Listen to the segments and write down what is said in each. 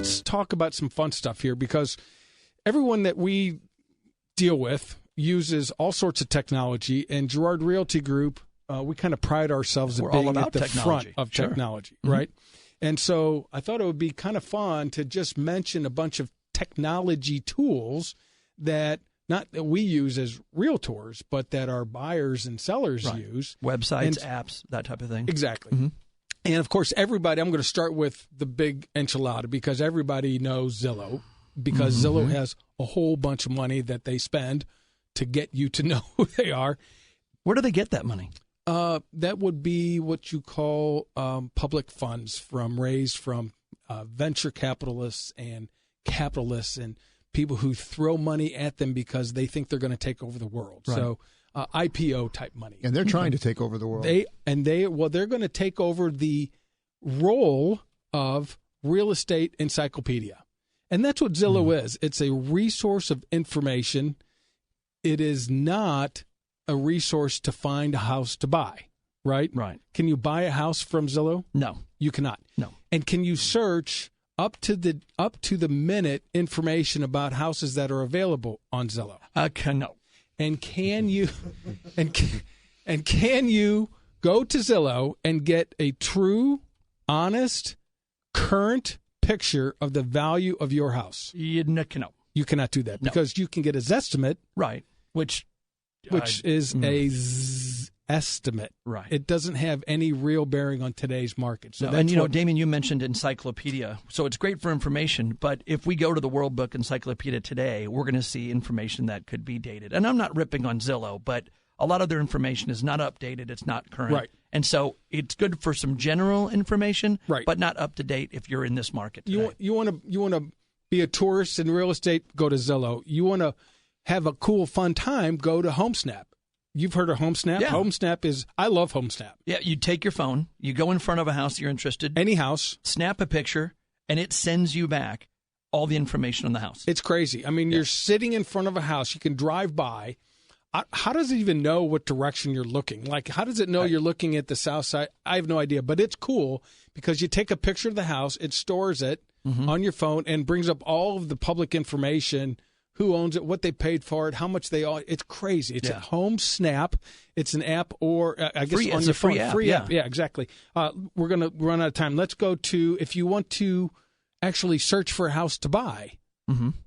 let's talk about some fun stuff here, because everyone that we deal with uses all sorts of technology, and Gerard Realty Group, we kind of pride ourselves in being at the front of technology, right? And so I thought it would be kind of fun to just mention a bunch of technology tools that not that we use as realtors, but that our buyers and sellers use. Websites, apps, that type of thing. Exactly. Mm-hmm. And, of course, everybody, I'm going to start with the big enchilada, because everybody knows Zillow, because Zillow has a whole bunch of money that they spend to get you to know who they are. Where do they get that money? That would be what you call public funds raised from venture capitalists and people who throw money at them because they think they're going to take over the world. Right. So IPO type money. And they're trying to take over the world. They're going to take over the role of real estate encyclopedia. And that's what Zillow is. It's a resource of information. It is not a resource to find a house to buy, right? Right. Can you buy a house from Zillow? No. You cannot. No. And can you search up to the minute information about houses that are available on Zillow? No. And can you can you go to Zillow and get a true, honest, current picture of the value of your house? No. You cannot do that because you can get a Zestimate, right? Which is a estimate. Right. It doesn't have any real bearing on today's market. So and Damian, you mentioned encyclopedia. So it's great for information, but if we go to the World Book Encyclopedia today, we're going to see information that could be dated. And I'm not ripping on Zillow, but a lot of their information is not updated. It's not current. Right. And so it's good for some general information, right, but not up to date if you're in this market today. You want to be a tourist in real estate, go to Zillow. You want to have a cool, fun time, go to HomeSnap. You've heard of HomeSnap? Yeah. HomeSnap I love HomeSnap. Yeah, you take your phone, you go in front of a house you're interested. Any house. Snap a picture, and it sends you back all the information on the house. It's crazy. I mean, you're sitting in front of a house. You can drive by. How does it even know what direction you're looking? Like, how does it know you're looking at the south side? I have no idea. But it's cool because you take a picture of the house, it stores it on your phone, and brings up all of the public information. Who owns it, what they paid for it, how much they owe. It's crazy. It's at HomeSnap. It's an app, or I guess free, on your phone. Free app. Yeah, exactly. We're going to run out of time. Let's go to, if you want to actually search for a house to buy,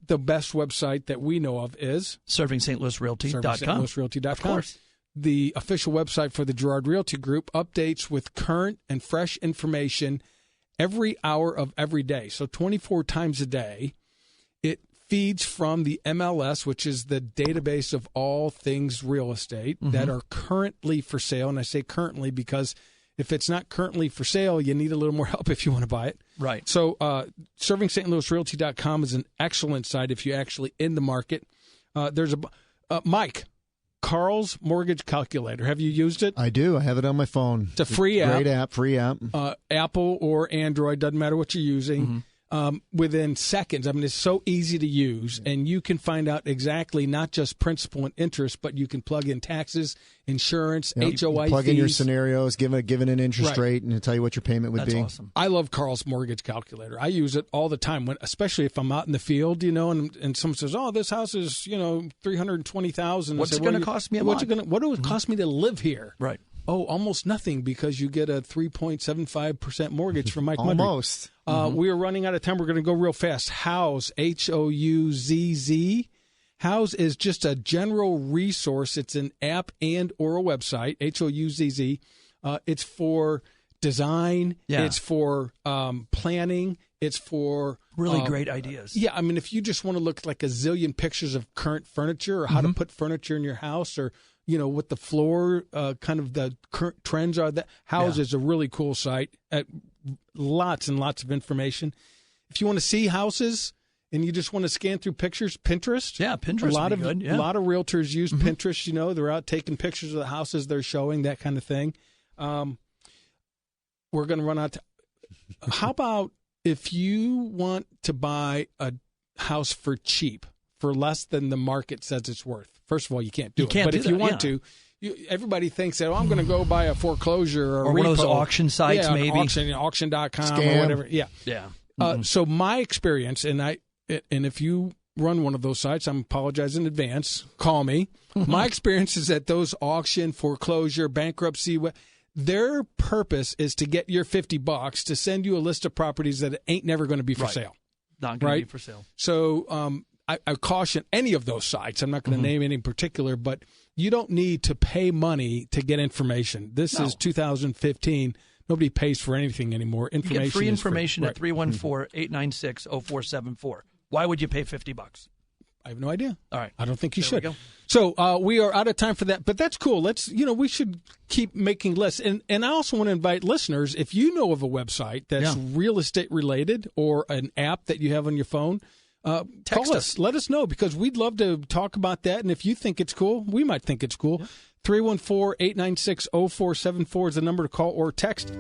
the best website that we know of is ServingStLouisRealty.com. ServingStLouisRealty.com. Of course. The official website for the Gerard Realty Group updates with current and fresh information every hour of every day. So 24 times a day. It feeds from the MLS, which is the database of all things real estate that are currently for sale. And I say currently because if it's not currently for sale, you need a little more help if you want to buy it. Right. So ServingStLouisRealty.com is an excellent site if you're actually in the market. There's Mike, Carl's Mortgage Calculator. Have you used it? I do. I have it on my phone. It's a free app. Great app, free app. Apple or Android, doesn't matter what you're using. Within seconds. I mean, it's so easy to use, and you can find out exactly not just principal and interest, but you can plug in taxes, insurance, HOI you plug fees. in your scenarios, give it an interest rate, and it'll tell you what your payment would be. That's awesome. I love Carl's Mortgage Calculator. I use it all the time, especially if I'm out in the field, and someone says, "Oh, this house is $320,000." What's it going to cost me a month? What would it cost me to live here? Right. Oh, almost nothing, because you get a 3.75% mortgage from Mike Mudry. Almost. We are running out of time. We're going to go real fast. Houzz, Houzz. Houzz is just a general resource. It's an app and or a website, Houzz. It's for design. Yeah. It's for planning. It's for really great ideas. Yeah, I mean, if you just want to look like a zillion pictures of current furniture or how to put furniture in your house, or what the floor, kind of the current trends are. That Houzz is a really cool site. Lots and lots of information. If you want to see houses and you just want to scan through pictures, Pinterest. Yeah, Pinterest A lot would be good. Yeah. A lot of realtors use Pinterest. They're out taking pictures of the houses they're showing, that kind of thing. We're going to run out. How about if you want to buy a house for cheap, for less than the market says it's worth? First of all, you can't do it. But if you want to, everybody thinks that, I'm going to go buy a foreclosure or one of those auction sites, maybe. Auction.com Scam. or whatever. Yeah. Yeah. So my experience, and if you run one of those sites, I apologize in advance. Call me. My experience is that those auction, foreclosure, bankruptcy, their purpose is to get your $50 to send you a list of properties that ain't never going to be for sale. Not going to be for sale. So I caution any of those sites. I'm not going to name any in particular, but you don't need to pay money to get information. This is 2015. Nobody pays for anything anymore. Information. You get free information at 314-896-0474. Why would you pay $50? I have no idea. All right. I don't think you should. So we are out of time for that, but that's cool. We should keep making lists. And I also want to invite listeners, if you know of a website that's real estate related or an app that you have on your phone, call us. Let us know, because we'd love to talk about that. And if you think it's cool, we might think it's cool. 314-896-0474 is the number to call or text.